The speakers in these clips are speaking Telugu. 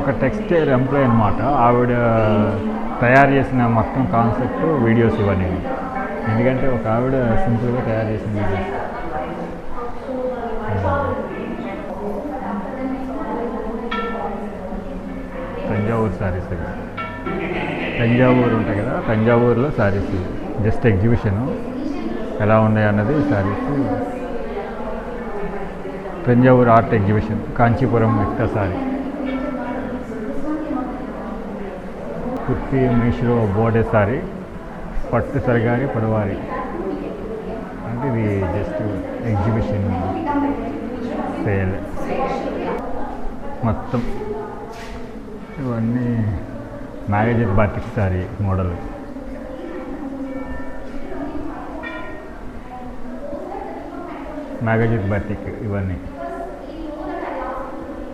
ఒక టెక్స్టైల్ ఎంప్లాయ్ అనమాట. ఆవిడ తయారు చేసిన మొత్తం కాన్సెప్ట్ వీడియోస్ ఇవన్నీ. ఎందుకంటే ఒక ఆవిడ సింపుల్గా తయారు చేసిన వీడియోస్. తంజావూరు శారీస్, తంజావూరు ఉంటాయి కదా, తంజావూరులో శారీస్ జస్ట్ ఎగ్జిబిషను ఎలా ఉన్నాయి అన్నది శారీస్. తంజావూరు ఆర్ట్ ఎగ్జిబిషన్, కాంచీపురం ఎక్తా సారీ, కుర్తి మీషో బోర్డే సారీ, పట్టు సరిగాని పొడవారి. అంటే ఇది జస్ట్ ఎగ్జిబిషన్ సేల్ మొత్తం. ఇవన్నీ magazine batik sari model. Magazine batik ఇవన్నీ,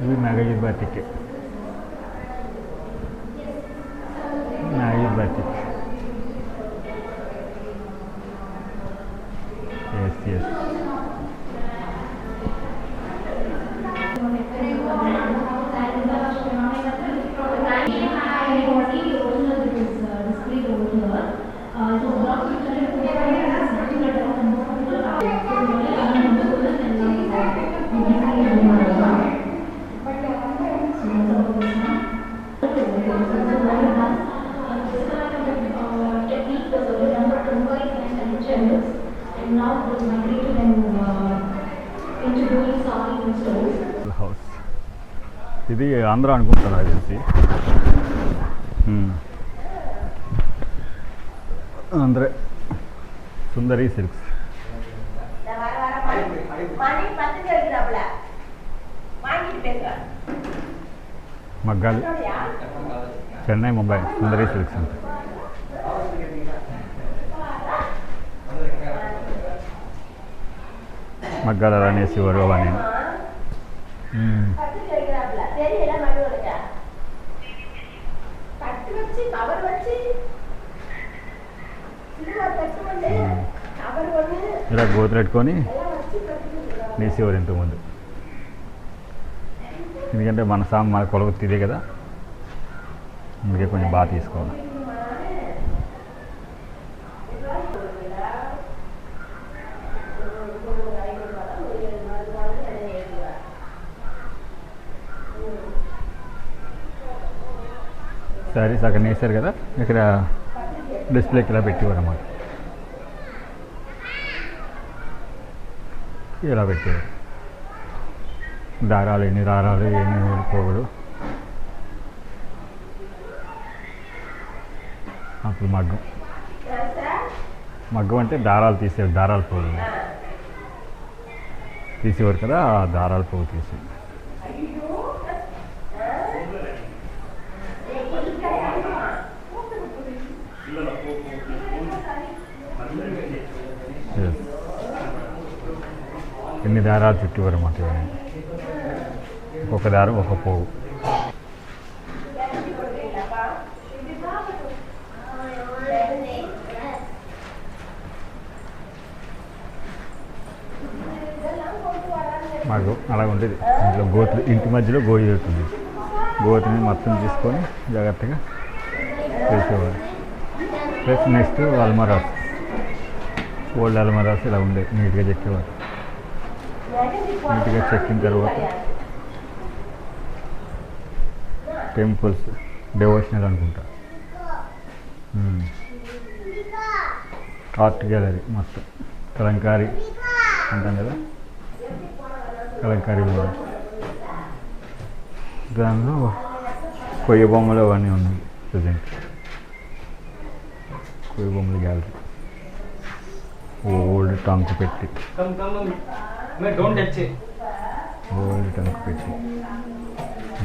ఇవి మ్యాగజైన్ బాటిక్. మ్యాగజైన్ బాటిక్ ఎస్. హౌస్ ఇది ఆంధ్ర అనుకుంటాను అది తెలిసి. ఆంధ్ర సుందరి సిల్క్స్. మగ్గాలు చెన్నై ముంబై సుందరి సిల్క్స్ అంటే. మగ్గాల అనేసి వరవని. ఇలా గోతు పెట్టుకొని నేసేవారు ఇంతకుముందు. ఎందుకంటే మన కొలగొత్తి ఇదే కదా, అందుకే కొంచెం బాగా తీసుకోవాలి. శారీస్ అక్కడ నేసారు కదా, ఇక్కడ డిస్ప్లేకి ఇలా పెట్టేవారు అన్నమాట. ఇలా పెట్టేవారు. దారాలు ఎన్ని దారాలు ఎన్ని ఊడిపోవడు. అప్పుడు మగ్గం అంటే దారాలు తీసేవారు, దారాలు పోగు తీసేవారు కదా, ఆ దారాలు పోగు తీసి. ఎన్ని దారాలు చుట్టేవారు అన్నమాట. ఒక్కొక్క దారం ఒక పోగు. మాకు అలా ఉండేది. ఇంట్లో గోతులు, ఇంటి మధ్యలో గోయి అవుతుంది. గోతుని మొత్తం తీసుకొని జాగ్రత్తగా వేసేవారు. Plus next almirahs, old almirahs ఇలా ఉండేది. నీట్గా చెక్కేవారు. నీట్గా చెక్కిన తర్వాత టెంపుల్స్, డివోషనల్ అనుకుంటా, ఆర్ట్ గ్యాలరీ మొత్తం. కలంకారీ అంటాం కదా, కలంకారీ కూడా. దానిలో కొయ్య బొమ్మలు అవన్నీ ఉన్నాయి ప్రజెంట్. కొయ్య బొమ్మల గ్యాలరీ. ఓల్డ్ టంకు పెట్టి, ఓల్డ్ టంకు పెట్టి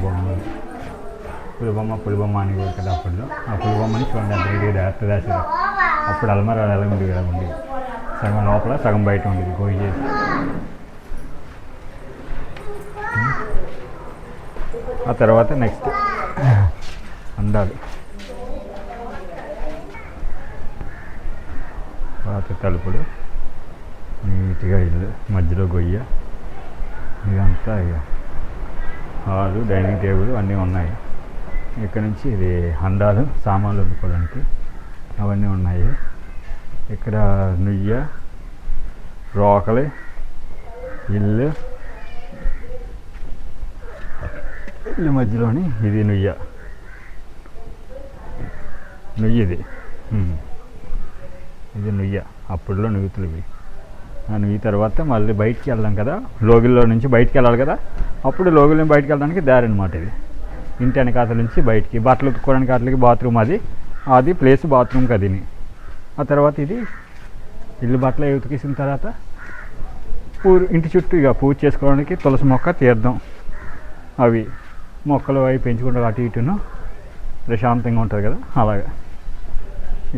బొమ్మలు. పులిబొమ్మ అనేవారు కదా అప్పట్లో. ఆ పులిబొమ్మని చూడండి అంత నీట్గా దాచారు. అప్పుడు అల్మరా ఎలా ఉంది కదా, ఉండేది సగం లోపల సగం బయట ఉండేది గోయి చేసి. ఆ తర్వాత నెక్స్ట్ అందాలు. పాత తలుపులు, నీట్గా ఇల్లు, మధ్యలో గొయ్య. ఇదంతా ఇక హాలు, డైనింగ్ టేబుల్ అన్నీ ఉన్నాయి. ఇక్కడ నుంచి ఇది హండాలు సామాన్లు వండుకోవడానికి అవన్నీ ఉన్నాయి. ఇక్కడ నుయ్య, రోకలి, ఇల్లు మధ్యలోని ఇది నుయ్య ఇది ఇది నుయ్య. అప్పుడులో నుయ్యతులు ఇవి. ఆ నుయ్యి తర్వాత మళ్ళీ బయటికి వెళ్దాం కదా, లోగిల్లో నుంచి బయటికి వెళ్ళాలి కదా, అప్పుడు లోగిల్లో బయటికి వెళ్ళడానికి దారి అనమాట ఇది. ఇంటి వెనకాతల నుంచి బయటికి బట్టలు ఉతుక్కోవడానికి అట్లకి బాత్రూమ్ అది ప్లేస్ బాత్రూమ్కి అది. ఆ తర్వాత ఇది ఇల్లు బట్టలు ఉతికేసిన తర్వాత ఇంటి చుట్టూ ఇక పూజ చేసుకోవడానికి తులసి మొక్క, తీర్థం అవి మొక్కలు అవి పెంచుకుంటూ అటు ఇటును ప్రశాంతంగా ఉంటుంది కదా, అలాగా.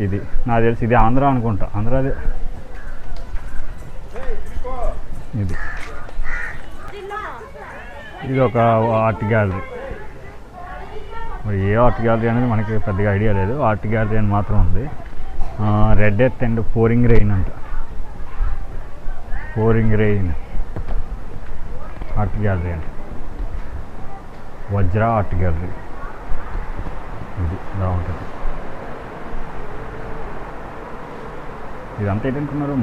ఇది నాకు తెలిసి ఇది ఆంధ్ర అనుకుంటా, ఆంధ్రాదే ఇది. ఇది ఒక ఆర్ట్ గ్యాలరీ. మరి ఏ ఆర్ట్ గ్యాలరీ అనేది మనకి పెద్దగా ఐడియా లేదు. ఆర్ట్ గ్యాలరీ అని మాత్రం ఉంది. Red earth and pouring rain అంట. పోరింగ్ రెయిన్ ఆర్ట్ గ్యాలరీ అంట. వజ్ర ఆర్ట్ గ్యాలరీ. ఇది ఇలా ఉంటుంది. ఇదంతా ఏంటనుకున్నారు?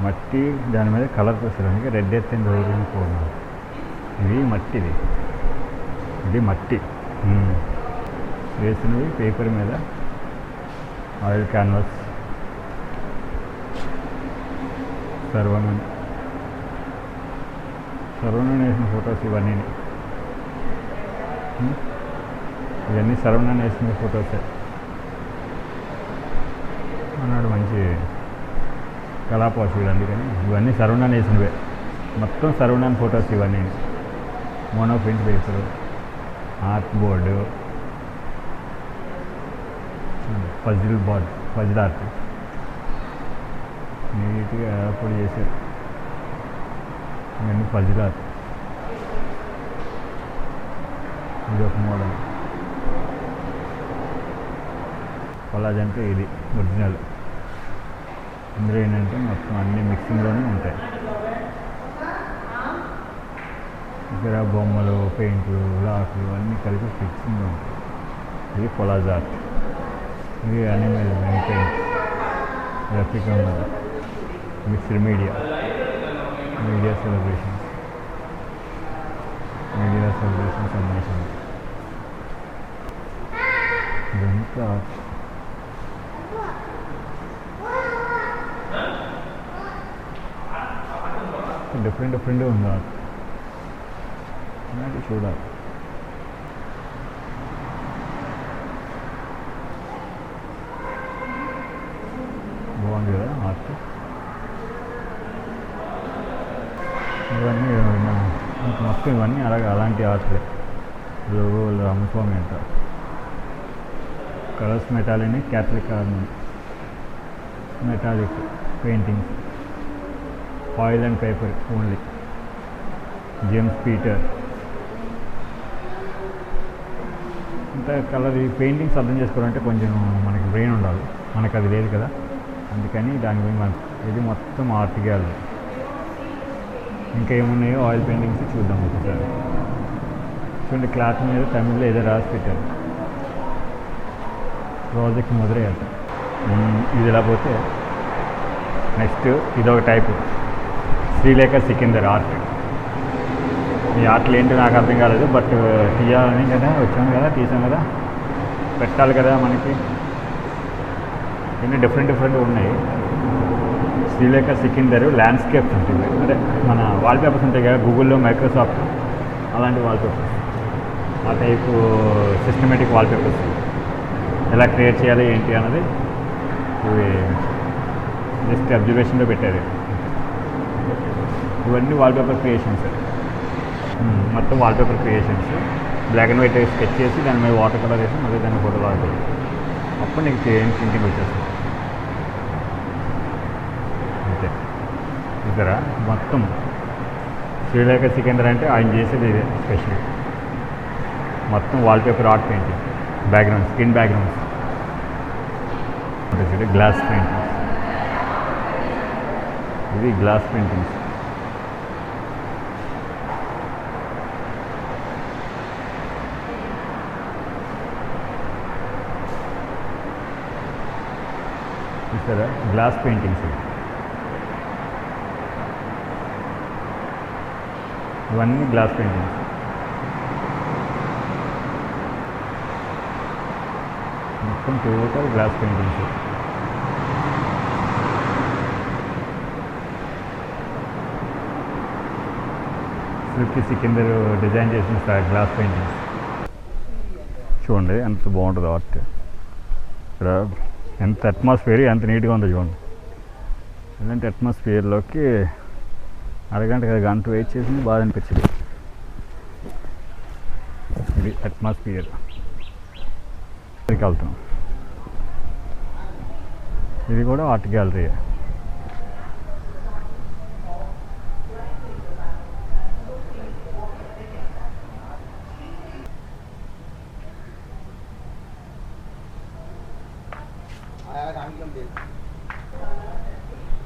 మట్టి దాని మీద కలర్ పూసడానికి రెడ్ ఎర్త్ అండ్ పోరింగ్ పోయినారు. ఇది మట్టి వేసినవి పేపర్ మీద ఆయిల్ క్యాన్వాస్. సర్వనన్ వేసిన ఫొటోస్ ఇవన్నీ సర్వనన్ వేసిన ఫొటోసే అన్నాడు. మంచి కళాపోషకుడు, అందుకని ఇవన్నీ సర్వనన్ వేసినవే. మొత్తం సర్వనన్ ఫొటోస్ ఇవన్నీ. Monoprint paper, art board, puzzle art నీట్గా అప్పుడు చేశారు. ఇవన్నీ పజిల్ ఆర్ట్. ఇది ఒక మోడల్. కొలాజ్ అంటే ఇది ఒరిజినల్. ఇందులో ఏంటంటే మొత్తం అన్ని మిక్సింగ్లోనే ఉంటాయి. ఇక్కడ బొమ్మలు, పెయింట్లు, లాకులు అన్నీ కలిపి ఫిక్సింగ్లో ఉంటాయి. ఇది కొలాజ్ ఆర్ట్. ఇది అనిమల్ పెయింట్, రెప్లికా ఉన్నది. మిక్స్డ్ మీడియా సెలబ్రేషన్స్ అమ్మేసింది. ఇదంతా డిఫరెంట్ ఉంది ఆర్ట్. అలాంటి చూడాలి. బాగుంది కదా ఆర్ట్. ఇవన్నీ మొత్తం ఇవన్నీ అలాంటి ఆర్ట్లే. లోగోలు రామస్వామి అంటారు. Colours metallic, Catholic ornament, metallic paintings, oil and paper only. James Peter. ఇంత కలర్ ఈ పెయింటింగ్స్ అర్థం చేసుకోవాలంటే కొంచెం మనకి బ్రెయిన్ ఉండాలి. మనకు అది లేదు కదా, అందుకని దాని గురించి మనం. ఇది మొత్తం ఆర్ట్ గ్యాలరీ. ఇంకా ఏమున్నాయో ఆయిల్ పెయింటింగ్స్ చూద్దాం ఒకసారి. చూడండి, క్లాత్ మీద తమిళ్లో ఏదో రాసి పెట్టారు. ప్రాజెక్ట్ మొదలయ్యాక ఇది ఇలా పోతే నెక్స్ట్ ఇదొక టైపు శ్రీలేఖ సికిందర్ ఆర్ట్. ఈ ఆర్ట్లు ఏంటో నాకు అర్థం కాలేదు, బట్ తీయాలని కదా వచ్చాను కదా, తీసాం కదా, పెట్టాలి కదా మనకి. ఇవన్నీ డిఫరెంట్ ఉన్నాయి. శ్రీలేఖ సికిందర్ ల్యాండ్స్కేప్స్ ఉంటుంది. అంటే మన వాల్పేపర్స్ ఉంటాయి కదా గూగుల్లో, మైక్రోసాఫ్ట్, అలాంటి వాల్పేపర్స్. ఆ టైపు సిస్టమేటిక్ వాల్పేపర్స్ ఎలా క్రియేట్ చేయాలి ఏంటి అన్నది ఇవి జస్ట్ అబ్జర్వేషన్లో పెట్టారు. ఇవన్నీ వాల్పేపర్ క్రియేషన్స్. మొత్తం wallpaper creations. Black and white sketch చేసి దాని మీద వాటర్ కలర్ వేసి మళ్ళీ దాన్ని ఫోటోలు ఆడుతుంది. అప్పుడు నీకు ప్రింటింగ్ వచ్చేస్తుంది. అంతే. ఇద్దరా మొత్తం శ్రీలేఖ సికిందర్ అంటే ఆయన చేసేది ఇదే స్పెషల్. మొత్తం wallpaper art painting, background, skin backgrounds, glass paintings. ఇది గ్లాస్ పెయింటింగ్స్. సరే గ్లాస్ పెయింటింగ్స్ ఇవన్నీ గ్లాస్ పెయింటింగ్స్. మొత్తం total glass paintings. Swift Sikandar design చేసిన గ్లాస్ పెయింటింగ్స్ చూడండి ఎంత బాగుంటుంది ఆర్ట్. ఇక్కడ ఎంత అట్మాస్ఫియర్ ఎంత నీట్గా ఉందో చూడండి. ఇలాంటి అట్మాస్ఫియర్లోకి గంట వెయిట్ చేసింది బాగా అనిపించింది. ఇది అట్మాస్ఫియర్. వెళ్తాం. ఇది కూడా ఆర్ట్ గ్యాలరీ.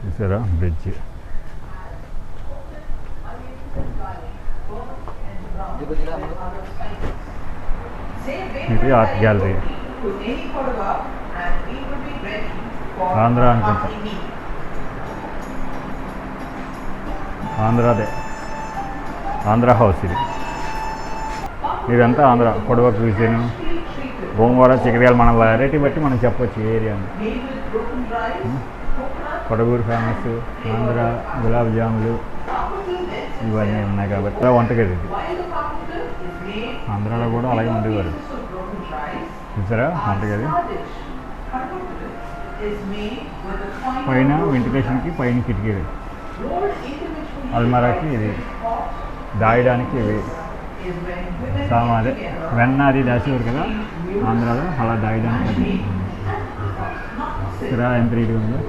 చూసారా బ్రిడ్జ్. ఇది ఆర్ట్ గ్యాలరీ. ఆంధ్ర అనుకుంటా. ఆంధ్రాదే. ఆంధ్ర హౌస్ ఇది. ఇదంతా ఆంధ్ర. కొడవ క్యూజిన్, గోంగూర, చికెన్ మన వెరైటీ బట్టి మనం చెప్పొచ్చు ఏరియా. కొడగూరు ఫేమస్, ఆంధ్ర గులాబ్ జాములు ఇవన్నీ ఉన్నాయి కాబట్టి వంటగది ఇది. ఆంధ్రాలో కూడా అలాగే ఉండేవారు. చూసారా వంటగది. పైన వెంటిలేషన్కి పైన కిటికీలు, అల్మరాకి ఇది దాయడానికి ఇవి సామాదే వెన్న అది దాచేవారు కదా ఆంధ్రాలో, అలా దాయడానికి అది. చూసారా ఎంత రీతిగా ఉందో.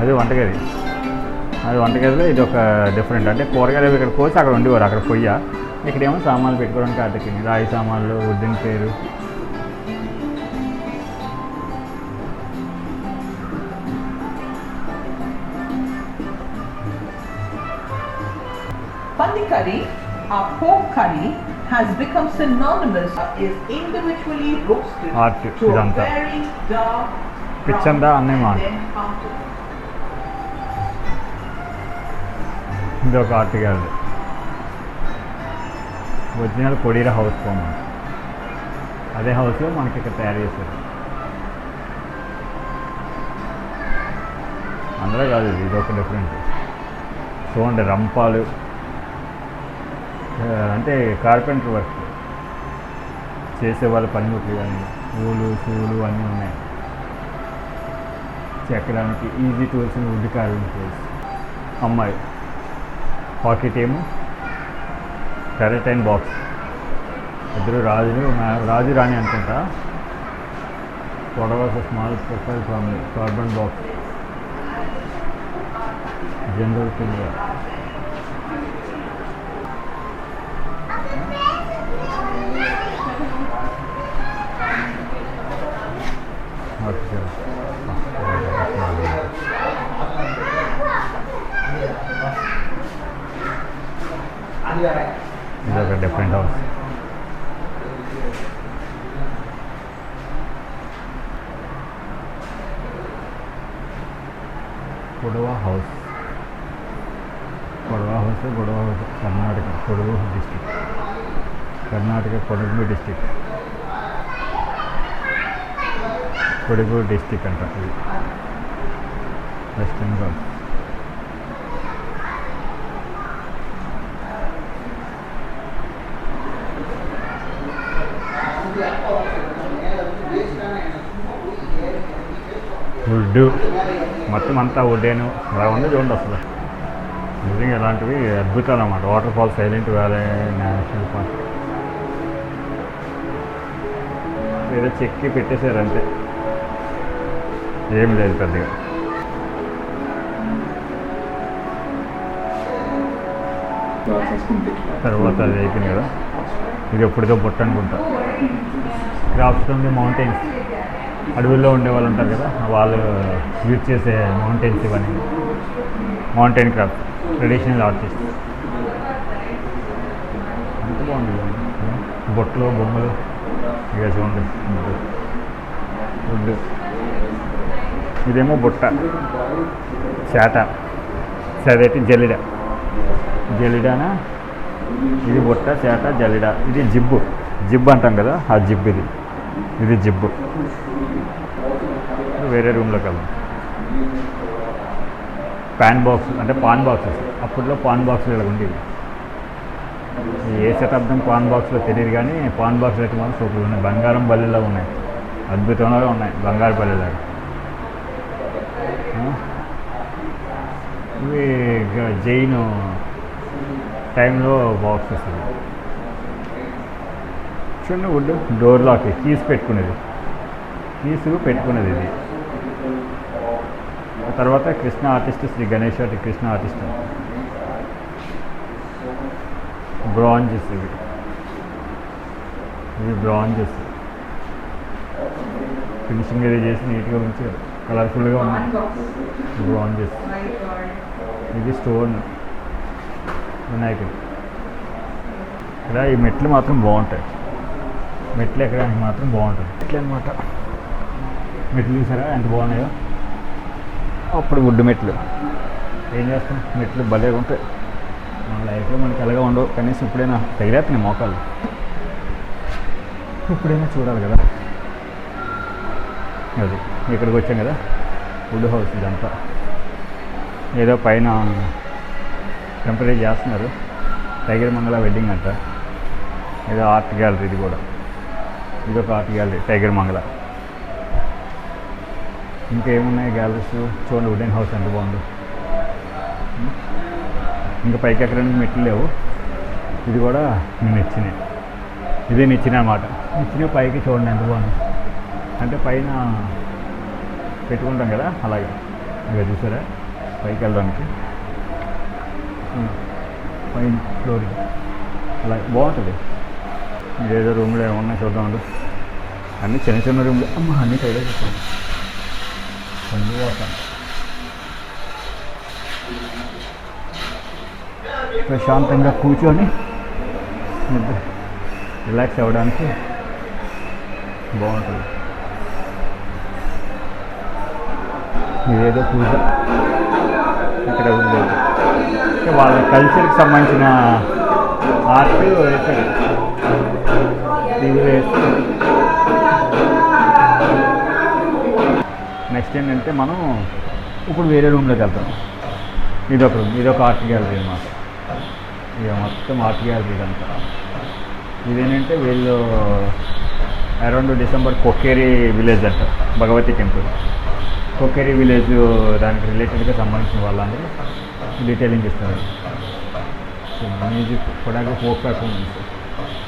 అది వంటగది. అది వంటగదిలో ఇది ఒక డిఫరెంట్. అంటే కూరగాయలు ఇక్కడ కోసి అక్కడ ఉండేవారు, అక్కడ పొయ్య. ఇక్కడేమో సామాన్లు పెట్టుకోవడానికి అడ్డకి రాయి సామాన్లు, వుడ్డిన్ పేరు. Pandi curry, our pork curry, has become synonymous is individually roasted Art to a idanta. very dark Pichanda brown anne మాట. then counted. ఇది ఒక ఆర్ట్ గ్యాలరీ. ఒరిజినల్ కొడీరా హౌస్ పోమా. అదే హౌస్లో మనకి ఇక్కడ తయారు చేశారు. అందరూ కాదు, ఇది ఒక డిఫరెంట్. చూడండి రంపాలు, అంటే కార్పెంటర్ వర్క్ చేసేవాళ్ళ పనిముట్లు కానీ ఊలు సూలు అన్నీ ఉన్నాయి. చెక్కడానికి easy tools, wood carving tools. అమ్మాయి పాకెట్ ఏమో టెరటైన్ బాక్స్. ఇద్దరు రాజు రాణి అనుకుంటా. పొడవ small profile family carbon box. General కింద ఇదొక different house. Kodava house. Karnataka Kodagu district. Karnataka Kodagu district. Kodagu district అంట ఇది. వెస్ట్ బెంగాల్. వుడ్ మొత్తం అంతా వుడ్డేను అలా ఉంది చూడండి. అసలు నిజంగా ఇలాంటివి అద్భుతాలు అన్నమాట. Water falls, Silent Valley National Park ఏదో చెక్కి పెట్టేశారు అంతే, ఏం లేదు పెద్దగా. తర్వాత అది అయిపోయింది కదా. ఇది ఎప్పుడుదో బుట్ట అనుకుంటా. క్రాఫ్ట్స్ ఉంది. మౌంటైన్స్, అడవుల్లో ఉండే వాళ్ళు ఉంటారు కదా, వాళ్ళు యూజ్ చేసే మౌంటైన్స్ ఇవన్నీ. Mountain craft, traditional artist. ఎంత బాగుంది బొట్లు, బొమ్మలు. ఇక చూడండి వుడ్. ఇదేమో బుట్ట, చేట, అదైతే జల్లిడ. జల్లిడానా, ఇది బుట్ట, చేట, జల్లిడ. ఇది జిబ్బు అంటాం కదా, ఆ జిబ్బు. ఇది జిబ్బు. వేరే రూమ్లోకి వెళ్దాం. Pan boxes. అప్పట్లో పాన్ బాక్సులు ఇలా ఉండేవి. ఏ శతాబ్దం పాన్ బాక్స్లో తెలియదు కానీ పాన్ బాక్సులు అయితే మాత్రం సూపర్ ఉన్నాయి. బంగారం బల్లిలా ఉన్నాయి, అద్భుతంగా ఉన్నాయి, బంగారు బల్లిలాగా. ఇవి జైన్ టైంలో బాక్సెస్. చిన్న వుడ్ డోర్ లాక్, కీస్ పెట్టుకునేది ఇది. తర్వాత కృష్ణ ఆర్టిస్ట్, శ్రీ గణేష్ కృష్ణ ఆర్టిస్ట్. బ్రాంజెస్ ఇవి బ్రాంజెస్. ఫినిషింగ్ అది చేసి నీట్గా ఉంచి కలర్ఫుల్గా ఉన్నాయి బ్రాంజెస్. ఇది స్టోన్ వినాయకుడు. ఇక్కడ ఈ మెట్లు మాత్రం బాగుంటాయి. మెట్లు ఎక్కడానికి మాత్రం బాగుంటుంది. మెట్లు అనమాట. మెట్లు చూసారా ఎంత బాగున్నాయో. అప్పుడు వుడ్ మెట్లు. ఏం చేస్తాం, మెట్లు భలేగా ఉంటాయి. మన లైఫ్లో మనకి ఎలాగా ఉండవు, కనీసం ఇప్పుడైనా తగిలేస్తున్నాయి మోకాళ్ళు. ఇప్పుడైనా చూడాలి కదా. అది ఇక్కడికి వచ్చాం కదా, వుడ్ హౌస్. ఇదంతా ఏదో పైన టెంపరీ చేస్తున్నారు. టైగర్ మంగళ వెడ్డింగ్ అంట. ఏదో ఆర్ట్ గ్యాలరీ. ఇది కూడా ఇదొక ఆర్ట్ గ్యాలరీ, టైగర్ మంగళ. ఇంకేమున్నాయి గ్యాలరీస్ చూడండి. వుడెన్ హౌస్ ఎంత బాగుంది. ఇంకా పైకి ఎక్కడానికి మెట్లు లేవు. ఇది కూడా నేను ఇచ్చినాయి. ఇదే నిచ్చిన అన్నమాట. నిచ్చిన పైకి చూడండి ఎంత బాగుంది. అంటే పైన పెట్టుకుంటాం కదా, అలాగే. ఇక చూసారా పైకి వెళ్ళడానికి పైన ఫ్లోరింగ్ అలా బాగుంటుంది. ఏదో రూమ్లో ఏమన్నా చూద్దాం. అన్నీ చిన్న రూమ్లు. అన్నీ సైడే చూస్తాం. కొంచెం పోతాం. ప్రశాంతంగా కూర్చొని రిలాక్స్ అవ్వడానికి బాగుంటుంది. ఇదేదో పూజ ఇక్కడ ఉంది. వాళ్ళ కల్చర్కి సంబంధించిన ఆర్ట్ వేస్తారు. టీవీలో వేస్తారు. నెక్స్ట్ ఏంటంటే మనం ఇప్పుడు వేరే రూమ్లోకి వెళ్తాం. ఇదొక రూమ్. ఇదొక ఆర్ట్ గ్యాలరీ అన్నమాట. ఇక మొత్తం ఆర్ట్ గ్యాలరీ ఇదంతా. ఇదేంటంటే వీళ్ళు అరౌండ్ డిసెంబర్ కొక్కేరి విలేజ్ అంట, భగవతి టెంపుల్. కొక్కేరి విలేజ్ దానికి రిలేటెడ్గా సంబంధించిన వాళ్ళందరూ డీటెయిలింగ్ ఇస్తారు. మ్యూజిక్ కూడా ఫోక్ పెర్ఫార్మెన్స్.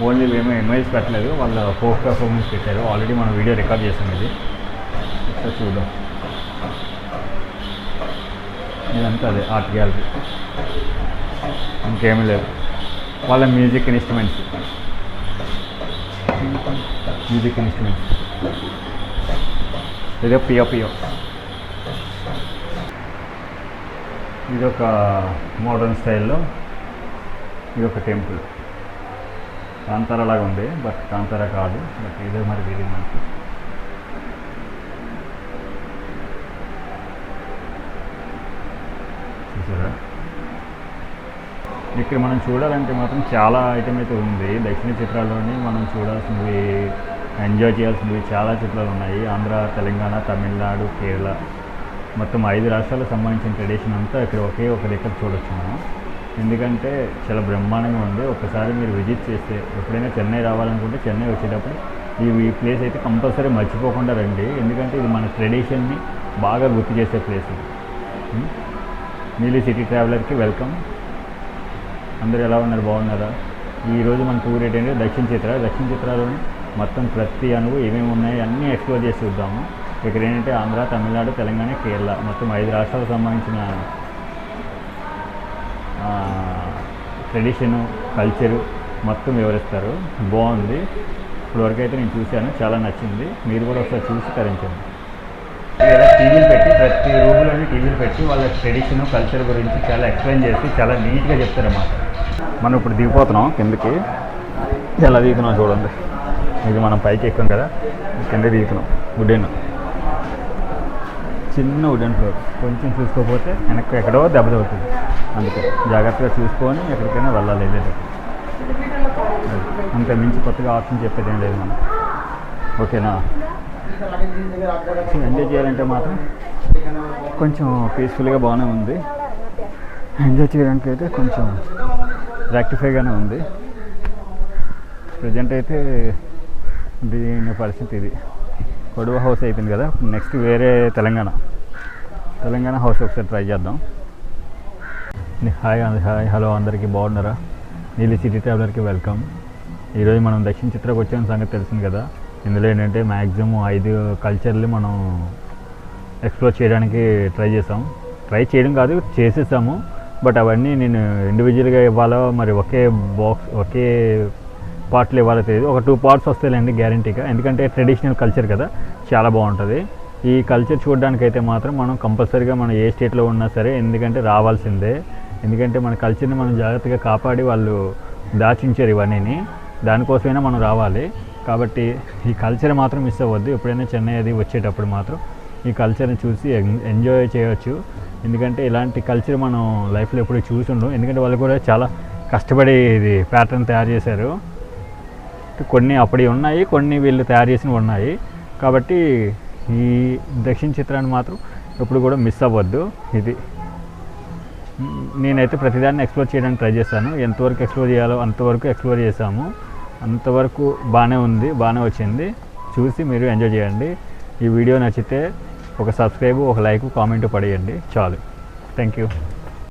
ఓన్లీ ఏమో ఇమేజ్ పెట్టలేదు, వాళ్ళ ఫోక్ పెర్ఫార్మెన్స్ పెట్టారు. ఆల్రెడీ మనం వీడియో రికార్డ్ చేసాం. ఇది ఒకసారి చూద్దాం. ఇదంతా అదే ఆర్ట్ గ్యాలరీ, ఇంకేమీ లేదు. వాళ్ళ మ్యూజిక్ ఇన్స్ట్రుమెంట్స్. ఇదో పియో. ఇదొక మోడర్న్ స్టైల్లో ఇదొక టెంపుల్. కాంతారా లాగా ఉంది, బట్ కాంతారా కాదు. బట్ ఇదే మరి వేరే మనకి. చూసారా, ఇక్కడ మనం చూడాలంటే మాత్రం చాలా ఐటమ్ అయితే ఉంది. దక్షిణ చిత్రాల్లోని మనం చూడాల్సినవి, ఎంజాయ్ చేయాల్సినవి చాలా చిత్రాలు ఉన్నాయి. ఆంధ్ర, తెలంగాణ, తమిళనాడు, కేరళ, మొత్తం 5 రాష్ట్రాలకు సంబంధించిన ట్రెడిషన్ అంతా ఇక్కడ ఒకే ఒక దగ్గర చూడొచ్చు మనం. ఎందుకంటే చాలా బ్రహ్మాండంగా ఉంది. ఒకసారి మీరు విజిట్ చేస్తే, ఎప్పుడైనా చెన్నై రావాలనుకుంటే చెన్నై వచ్చేటప్పుడు ఈ ప్లేస్ అయితే కంపల్సరీ మర్చిపోకుండా రండి. ఎందుకంటే ఇది మన ట్రెడిషన్ని బాగా గుర్తు చేసే ప్లేస్ ఇది. నీలి సిటీ ట్రావెలర్కి వెల్కమ్. అందరూ ఎలా ఉన్నారు, బాగున్నారా? ఈరోజు మన టూర్ ఏంటంటే దక్షిణ చిత్రాలోని మొత్తం ప్రతి అణువు ఏమేమి ఉన్నాయి అన్నీ ఎక్స్ప్లోర్ చేసి చూద్దాము. ఇక్కడ ఏంటంటే ఆంధ్ర, తమిళనాడు, తెలంగాణ, కేరళ మొత్తం 5 రాష్ట్రాలకు సంబంధించిన ట్రెడిషను, కల్చరు మొత్తం వివరిస్తారు. బాగుంది. ఇప్పటివరకు అయితే నేను చూశాను, చాలా నచ్చింది. మీరు కూడా ఒకసారి చూసి తరించండి. లేదా టీవీలు పెట్టి, ప్రతి రూమ్లోని టీవీలు పెట్టి వాళ్ళ ట్రెడిషను, కల్చర్ గురించి చాలా ఎక్స్ప్లెయిన్ చేసి చాలా నీట్గా చెప్తారన్నమాట. మనం ఇప్పుడు దిగిపోతున్నాం కిందకి. ఎలా దిగుతున్నాం చూడండి. ఇది మనం పైకి ఎక్కాం కదా, కింద దిగుతున్నాం. వుడెన్ చిన్న వుడెన్ ఫ్లోర్, కొంచెం చూసుకోకపోతే వెనక్కి ఎక్కడో దెబ్బ తగ్గుతుంది. అందుకే జాగ్రత్తగా చూసుకొని ఎక్కడికైనా వెళ్ళాలి. ఏదైతే అంత మించి కొత్తగా ఆప్షన్ చెప్పేది ఏం లేదు మనం. ఓకేనా? ఎంజాయ్ చేయాలంటే మాత్రం కొంచెం పీస్ఫుల్గా బాగానే ఉంది. ఎంజాయ్ చేయడానికి అయితే కొంచెం రెక్టిఫైగానే ఉంది. ప్రజెంట్ అయితే దీని పరిస్థితి ఇది. కొడవ హౌస్ అయిపోయింది కదా, నెక్స్ట్ వేరే తెలంగాణ హౌస్ ఒకసారి ట్రై చేద్దాం. హాయ్ హలో అందరికీ బాగున్నారా? నీలి సిటీ ట్రావెలర్కి వెల్కమ్. ఈరోజు మనం దక్షిణ చిత్రకు వచ్చిన సంగతి తెలిసింది కదా. ఇందులో ఏంటంటే మ్యాక్సిమం 5 కల్చర్లు మనం ఎక్స్ప్లోర్ చేయడానికి ట్రై చేయడం కాదు, చేసేసాము. బట్ అవన్నీ నేను ఇండివిజువల్గా ఇవ్వాలో మరి ఒకే పార్ట్లు ఇవ్వాలో తెలియదు. ఒక 2 పార్ట్స్ వస్తాయిలేండి గ్యారంటీగా. ఎందుకంటే ట్రెడిషనల్ కల్చర్ కదా, చాలా బాగుంటుంది. ఈ కల్చర్ చూడడానికైతే మాత్రం మనం కంపల్సరీగా మనం ఏ స్టేట్లో ఉన్నా సరే ఎందుకంటే రావాల్సిందే. ఎందుకంటే మన కల్చర్ని మనం జాగ్రత్తగా కాపాడి వాళ్ళు దాచించారు ఇవన్నీ, దానికోసమైనా మనం రావాలి. కాబట్టి ఈ కల్చర్ మాత్రం మిస్ అవ్వద్దు. ఎప్పుడైనా చెన్నై అది వచ్చేటప్పుడు మాత్రం ఈ కల్చర్ని చూసి ఎంజాయ్ చేయవచ్చు. ఎందుకంటే ఇలాంటి కల్చర్ మనం లైఫ్లో ఎప్పుడు చూసి ఉండం. ఎందుకంటే వాళ్ళు కూడా చాలా కష్టపడి ఇది ప్యాటర్న్ తయారు చేశారు. కొన్ని అప్పటి ఉన్నాయి, కొన్ని వీళ్ళు తయారు చేసినవి ఉన్నాయి. కాబట్టి ఈ దక్షిణ చిత్రాన్ని మాత్రం ఎప్పుడు కూడా మిస్ అవ్వద్దు. ఇది నేనైతే ప్రతిదాన్ని ఎక్స్ప్లోర్ చేయడానికి ట్రై చేశాను. ఎంతవరకు ఎక్స్ప్లోర్ చేయాలో అంతవరకు ఎక్స్ప్లోర్ చేశాము. అంతవరకు బాగానే ఉంది, బాగానే వచ్చింది. చూసి మీరు ఎంజాయ్ చేయండి. ఈ వీడియో నచ్చితే ఒక సబ్స్క్రైబ్, ఒక లైక్, కామెంట్ పడేయండి. చాలు. Thank you.